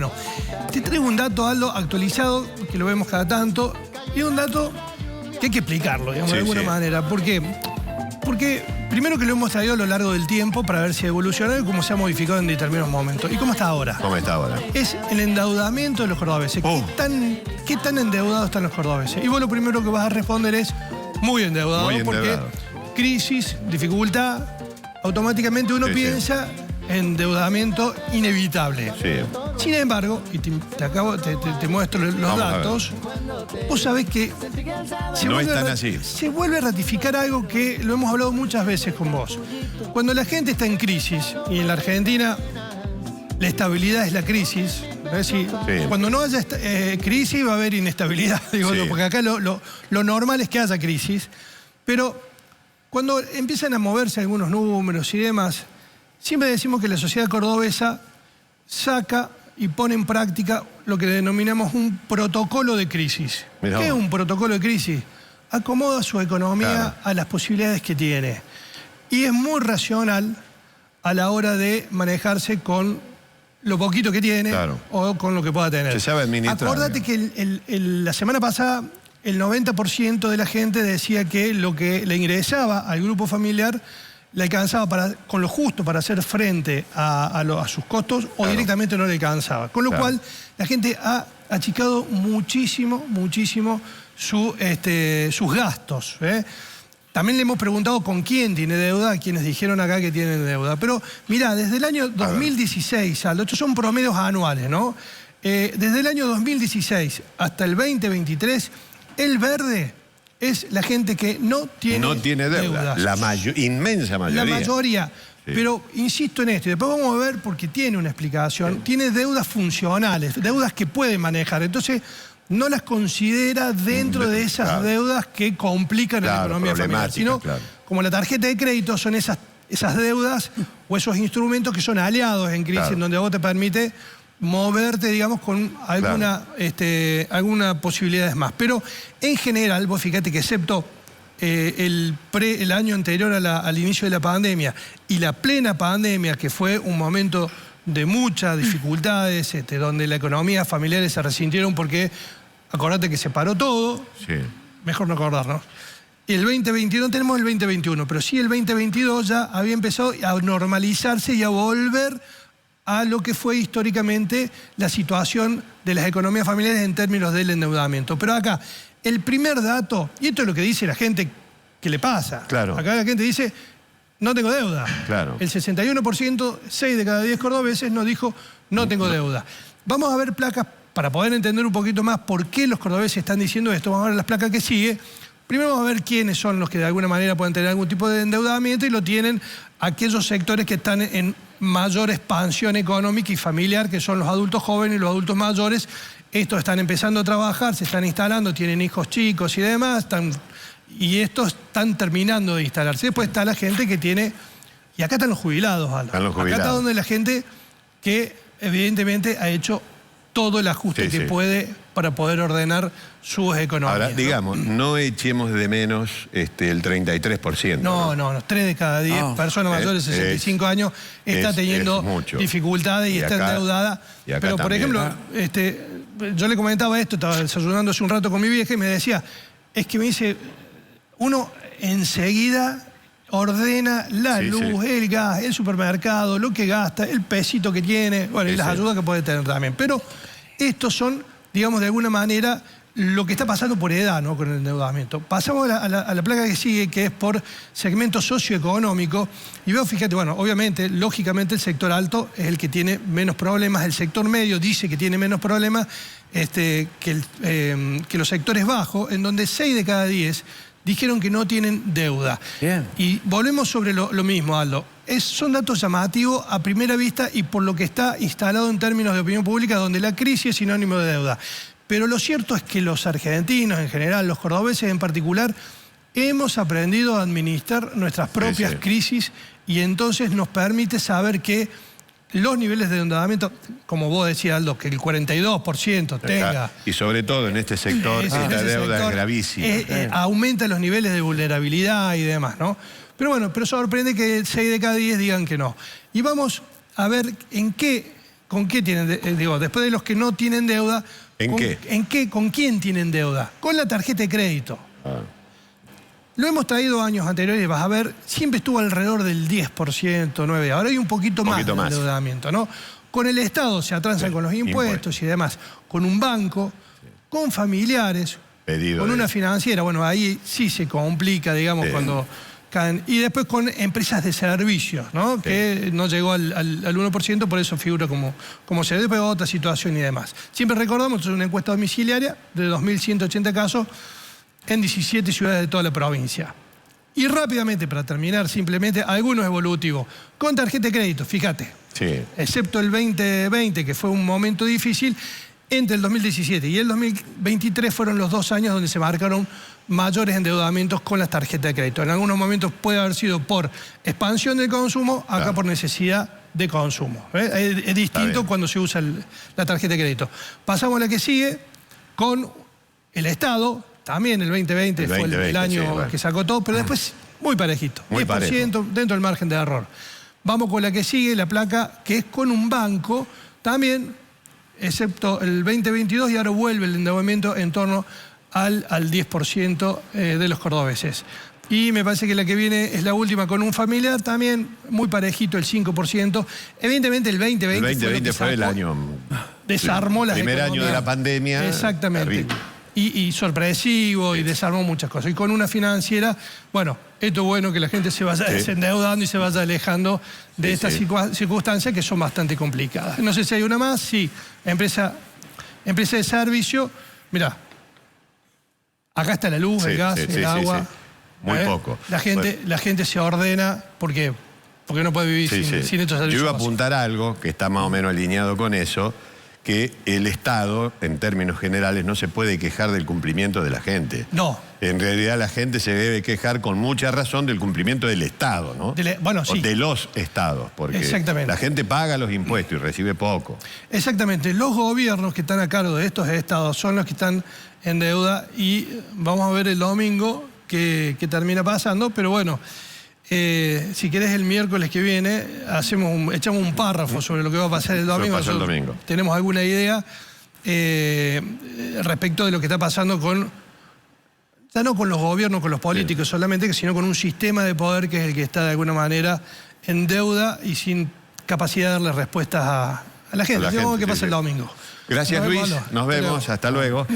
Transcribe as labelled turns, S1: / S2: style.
S1: Bueno, te traigo un dato, Aldo, actualizado, que lo vemos cada tanto, y un dato que hay que explicarlo, digamos, de alguna manera. ¿Por qué? Porque primero que lo hemos traído a lo largo del tiempo para ver si ha evolucionado y cómo se ha modificado en determinados momentos. ¿Y cómo está ahora?
S2: ¿Cómo está ahora?
S1: Es el endeudamiento de los cordobeses. ¿Qué tan endeudados están los cordobeses? Y vos lo primero que vas a responder es muy endeudado, porque crisis, dificultad, automáticamente uno piensa endeudamiento inevitable. Sí. Sin embargo, y te muestro los datos, vos sabés que se vuelve a ratificar algo que lo hemos hablado muchas veces con vos. Cuando la gente está en crisis, y en la Argentina la estabilidad es la crisis, cuando no haya crisis va a haber inestabilidad, digo, porque acá lo normal es que haya crisis, pero cuando empiezan a moverse algunos números y demás, siempre decimos que la sociedad cordobesa saca y pone en práctica lo que denominamos un protocolo de crisis. ¿Qué es un protocolo de crisis? Acomoda su economía a las posibilidades que tiene. Y es muy racional a la hora de manejarse con lo poquito que tiene o con lo que pueda tener.
S2: Se sabe administrar.
S1: Acordate que la semana pasada el 90% de la gente decía que lo que le ingresaba al grupo familiar le alcanzaba con lo justo para hacer frente a sus costos o directamente no le alcanzaba. Con lo cual la gente ha achicado muchísimo sus gastos. También le hemos preguntado con quién tiene deuda, a quienes dijeron acá que tienen deuda. Pero mirá, desde el año 2016, Aldo, estos son promedios anuales, ¿no? Desde el año 2016 hasta el 2023, el verde es la gente que no tiene deudas.
S2: La inmensa mayoría.
S1: La mayoría. Sí. Pero insisto en esto, y después vamos a ver porque tiene una explicación. Tiene deudas funcionales, deudas que puede manejar. Entonces, no las considera dentro de esas deudas que complican la economía familiar. Sino, como la tarjeta de crédito, son esas deudas o esos instrumentos que son aliados en crisis, en donde a vos te permite moverte, digamos, con alguna posibilidades más. Pero en general, vos fíjate que excepto el año anterior al inicio de la pandemia y la plena pandemia, que fue un momento de muchas dificultades, donde la economía familiar se resintieron porque, acordate que se paró todo, mejor no acordarnos. El 2022 tenemos el 2021, pero sí el 2022 ya había empezado a normalizarse y a volver a lo que fue históricamente la situación de las economías familiares en términos del endeudamiento. Pero acá, el primer dato, y esto es lo que dice la gente que le pasa. Acá la gente dice, no tengo deuda. El 61%, 6 de cada 10 cordobeses nos dijo, no tengo deuda. Vamos a ver placas para poder entender un poquito más por qué los cordobeses están diciendo esto. Vamos a ver las placas que sigue. Primero vamos a ver quiénes son los que de alguna manera pueden tener algún tipo de endeudamiento, y lo tienen aquellos sectores que están en mayor expansión económica y familiar, que son los adultos jóvenes y los adultos mayores. Estos están empezando a trabajar, se están instalando, tienen hijos chicos y demás, y estos están terminando de instalarse. Después está la gente que tiene, y acá están los jubilados, Aldo. Acá está donde la gente que evidentemente ha hecho todo el ajuste que puede para poder ordenar sus economías.
S2: Ahora, digamos, no echemos de menos el 33%.
S1: No, 3 de cada 10 personas mayores de 65 años está teniendo dificultades y está endeudada. Pero, por ejemplo, yo le comentaba esto, estaba desayunando hace un rato con mi vieja y me decía, es que me dice, uno enseguida ordena la luz, el gas, el supermercado, lo que gasta, el pesito que tiene, bueno, y las ayudas que puede tener también. Pero estos son, digamos, de alguna manera lo que está pasando por edad, ¿no?, con el endeudamiento. Pasamos a la placa que sigue, que es por segmento socioeconómico. Y veo, fíjate, bueno, obviamente, lógicamente el sector alto es el que tiene menos problemas. El sector medio dice que tiene menos problemas que los sectores bajos, en donde 6 de cada 10 dijeron que no tienen deuda. Y volvemos sobre lo mismo, Aldo. Son datos llamativos a primera vista y por lo que está instalado en términos de opinión pública, donde la crisis es sinónimo de deuda. Pero lo cierto es que los argentinos en general, los cordobeses en particular, hemos aprendido a administrar nuestras propias crisis, y entonces nos permite saber que los niveles de endeudamiento, como vos decías, Aldo, que el 42% tenga...
S2: Y sobre todo en este sector, esta deuda es gravísima.
S1: Aumenta los niveles de vulnerabilidad y demás, ¿no? Pero bueno, pero sorprende que 6 de cada 10 digan que no. Y vamos a ver en qué ¿con qué tienen digo, después de los que no tienen deuda, ¿con quién tienen deuda? Con la tarjeta de crédito. Lo hemos traído años anteriores, vas a ver, siempre estuvo alrededor del 10%, 9%. Ahora hay un poquito más de endeudamiento, ¿no? Con el Estado se atransan con los impuestos y demás. Con un banco, con familiares, con una financiera. Bueno, ahí sí se complica, digamos, cuando caen. Y después con empresas de servicios, ¿no? Que no llegó al 1%, por eso figura como se después otra situación y demás. Siempre recordamos, es una encuesta domiciliaria de 2.180 casos, en 17 ciudades de toda la provincia. Y rápidamente, para terminar, simplemente, algunos evolutivos. Con tarjeta de crédito, fíjate. Excepto el 2020, que fue un momento difícil, entre el 2017 y el 2023 fueron los 2 años donde se marcaron mayores endeudamientos con las tarjetas de crédito. En algunos momentos puede haber sido por expansión del consumo, acá por necesidad de consumo. Es distinto cuando se usa la tarjeta de crédito. Pasamos a la que sigue, con el Estado. También el 2020 fue el año que sacó todo, pero después muy parejito. 10% dentro del margen de error. Vamos con la que sigue, la placa, que es con un banco, también, excepto el 2022, y ahora vuelve el endeudamiento en torno al 10% de los cordobeses. Y me parece que la que viene es la última con un familiar, también muy parejito, el 5%. Evidentemente el 2020
S2: fue el año...
S1: Desarmó las
S2: primer año de la pandemia.
S1: Exactamente. Y sorpresivo, y desarmó muchas cosas. Y con una financiera, bueno, esto es bueno que la gente se vaya desendeudando y se vaya alejando de estas circunstancias que son bastante complicadas. No sé si hay una más. Sí, empresa de servicio. Mirá, acá está la luz, el gas, el agua.
S2: Muy poco.
S1: La gente se ordena porque no puede vivir sin estos servicios.
S2: Yo iba a apuntar algo que está más o menos alineado con eso, que el Estado, en términos generales, no se puede quejar del cumplimiento de la gente.
S1: No.
S2: En realidad la gente se debe quejar con mucha razón del cumplimiento del Estado, ¿no? O de los estados, porque la gente paga los impuestos y recibe poco.
S1: Exactamente. Los gobiernos que están a cargo de estos estados son los que están en deuda, y vamos a ver el domingo qué termina pasando, pero bueno... si querés el miércoles que viene echamos un párrafo sobre lo que va a pasar el domingo. Tenemos alguna idea respecto de lo que está pasando ya no con los gobiernos, con los políticos solamente, sino con un sistema de poder que es el que está de alguna manera en deuda y sin capacidad de darle respuestas a la gente. Vamos a ver qué pasa el domingo.
S2: Gracias, Luis. Nos vemos. Hasta luego.